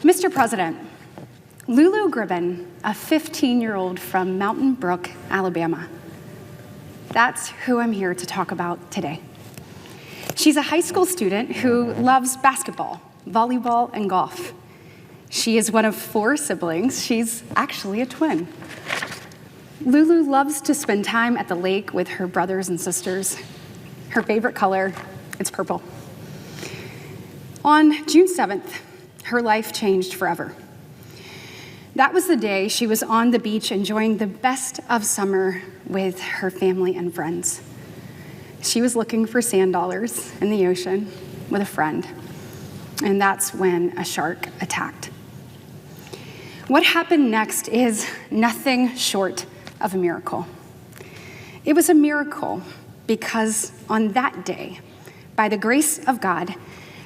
Mr. President, Lulu Gribbin, a 15-year-old from Mountain Brook, Alabama. That's who I'm here to talk about today. She's a high school student who loves basketball, volleyball, and golf. She is one of 4 siblings. She's actually a twin. Lulu loves to spend time at the lake with her brothers and sisters. Her favorite color is purple. On June 7th, her life changed forever. That was the day she was on the beach enjoying the best of summer with her family and friends. She was looking for sand dollars in the ocean with a friend, and that's when a shark attacked. What happened next is nothing short of a miracle. It was a miracle because on that day, by the grace of God,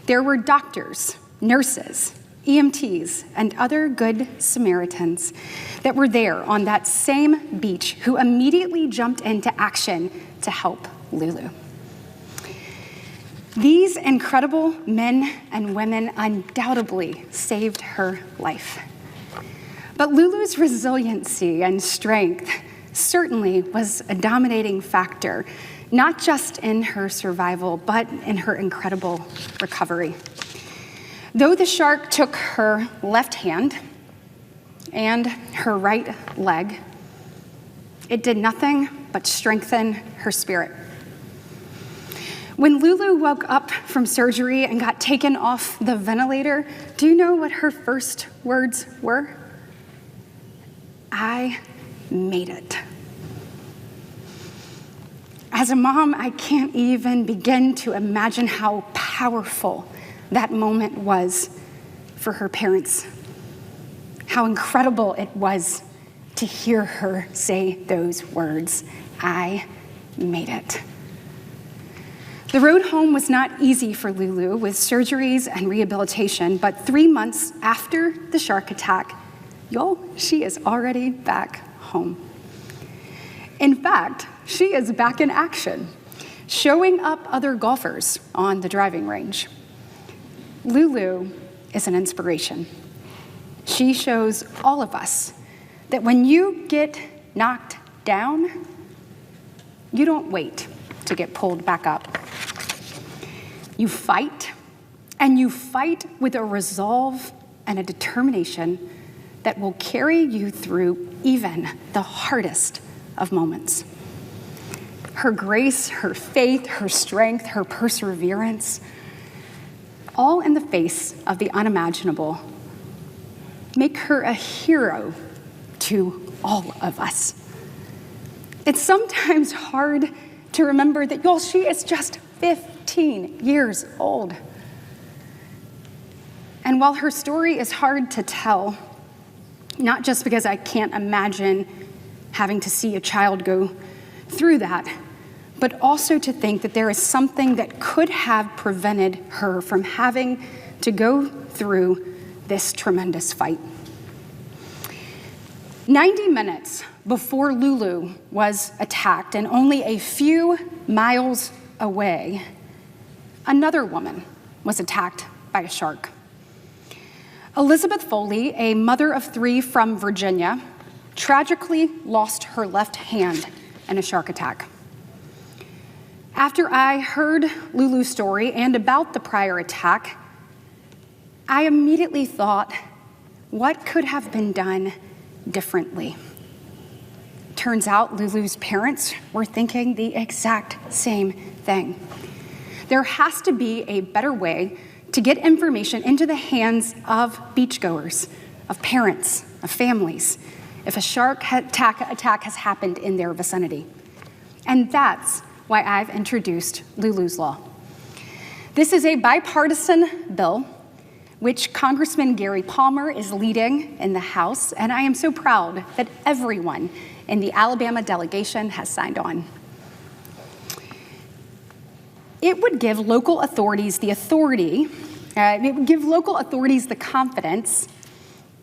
there were doctors, nurses, EMTs, and other good Samaritans that were there on that same beach who immediately jumped into action to help Lulu. These incredible men and women undoubtedly saved her life. But Lulu's resiliency and strength certainly was a dominating factor, not just in her survival, but in her incredible recovery. Though the shark took her left hand and her right leg, it did nothing but strengthen her spirit. When Lulu woke up from surgery and got taken off the ventilator, do you know what her first words were? I made it. As a mom, I can't even begin to imagine how powerful that moment was for her parents. How incredible it was to hear her say those words, I made it. The road home was not easy for Lulu with surgeries and rehabilitation, but 3 months after the shark attack, she is already back home. In fact, she is back in action, showing up other golfers on the driving range. Lulu is an inspiration. She shows all of us that when you get knocked down, you don't wait to get pulled back up. You fight, and you fight with a resolve and a determination that will carry you through even the hardest of moments. Her grace, her faith, her strength, her perseverance, all in the face of the unimaginable, make her a hero to all of us. It's sometimes hard to remember that, she is just 15 years old. And while her story is hard to tell, not just because I can't imagine having to see a child go through that, but also to think that there is something that could have prevented her from having to go through this tremendous fight. 90 minutes before Lulu was attacked, and only a few miles away, another woman was attacked by a shark. Elizabeth Foley, a mother of 3 from Virginia, tragically lost her left hand in a shark attack. After I heard Lulu's story and about the prior attack, I immediately thought, what could have been done differently? Turns out Lulu's parents were thinking the exact same thing. There has to be a better way to get information into the hands of beachgoers, of parents, of families, if a shark attack has happened in their vicinity. And that's why I've introduced Lulu's Law. This is a bipartisan bill which Congressman Gary Palmer is leading in the House, and I am so proud that everyone in the Alabama delegation has signed on. It would give local authorities the confidence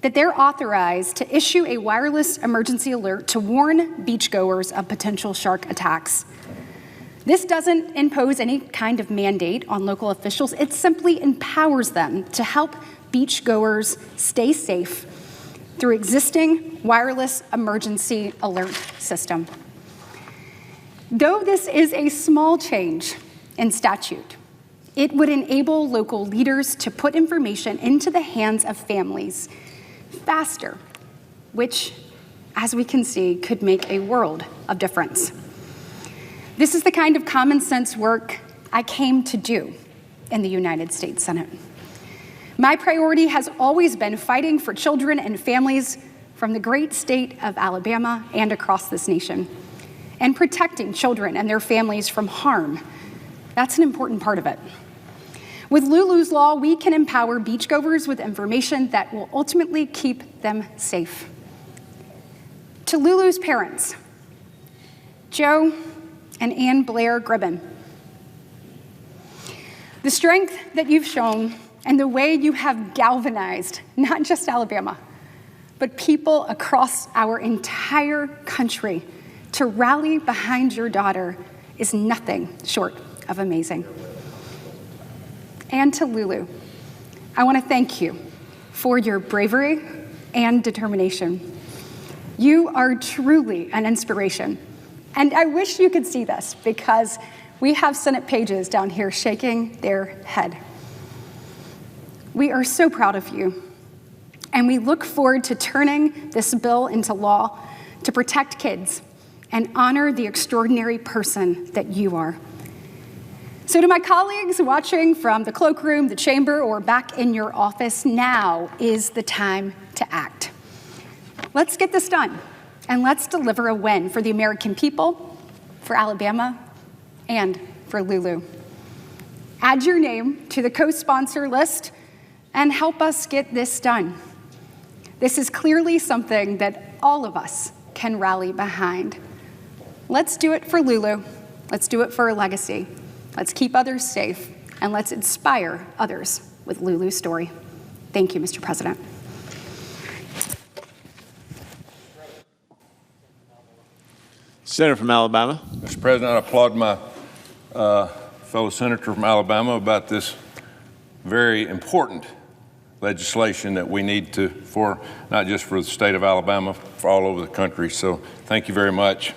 that they're authorized to issue a wireless emergency alert to warn beachgoers of potential shark attacks. This doesn't impose any kind of mandate on local officials. It simply empowers them to help beachgoers stay safe through existing wireless emergency alert system. Though this is a small change in statute, it would enable local leaders to put information into the hands of families faster, which, as we can see, could make a world of difference. This is the kind of common sense work I came to do in the United States Senate. My priority has always been fighting for children and families from the great state of Alabama and across this nation, and protecting children and their families from harm. That's an important part of it. With Lulu's Law, we can empower beachgoers with information that will ultimately keep them safe. To Lulu's parents, Joe and Ann Blair Gribben, the strength that you've shown and the way you have galvanized not just Alabama, but people across our entire country to rally behind your daughter is nothing short of amazing. And to Lulu, I want to thank you for your bravery and determination. You are truly an inspiration. And I wish you could see this, because we have Senate pages down here shaking their head. We are so proud of you, and we look forward to turning this bill into law to protect kids and honor the extraordinary person that you are. So to my colleagues watching from the cloakroom, the chamber, or back in your office, now is the time to act. Let's get this done, and let's deliver a win for the American people, for Alabama, and for Lulu. Add your name to the co-sponsor list and help us get this done. This is clearly something that all of us can rally behind. Let's do it for Lulu. Let's do it for her legacy. Let's keep others safe, and let's inspire others with Lulu's story. Thank you, Mr. President. Senator from Alabama. Mr. President, I applaud my fellow senator from Alabama about this very important legislation that we need to, for not just for the state of Alabama, for all over the country. So thank you very much.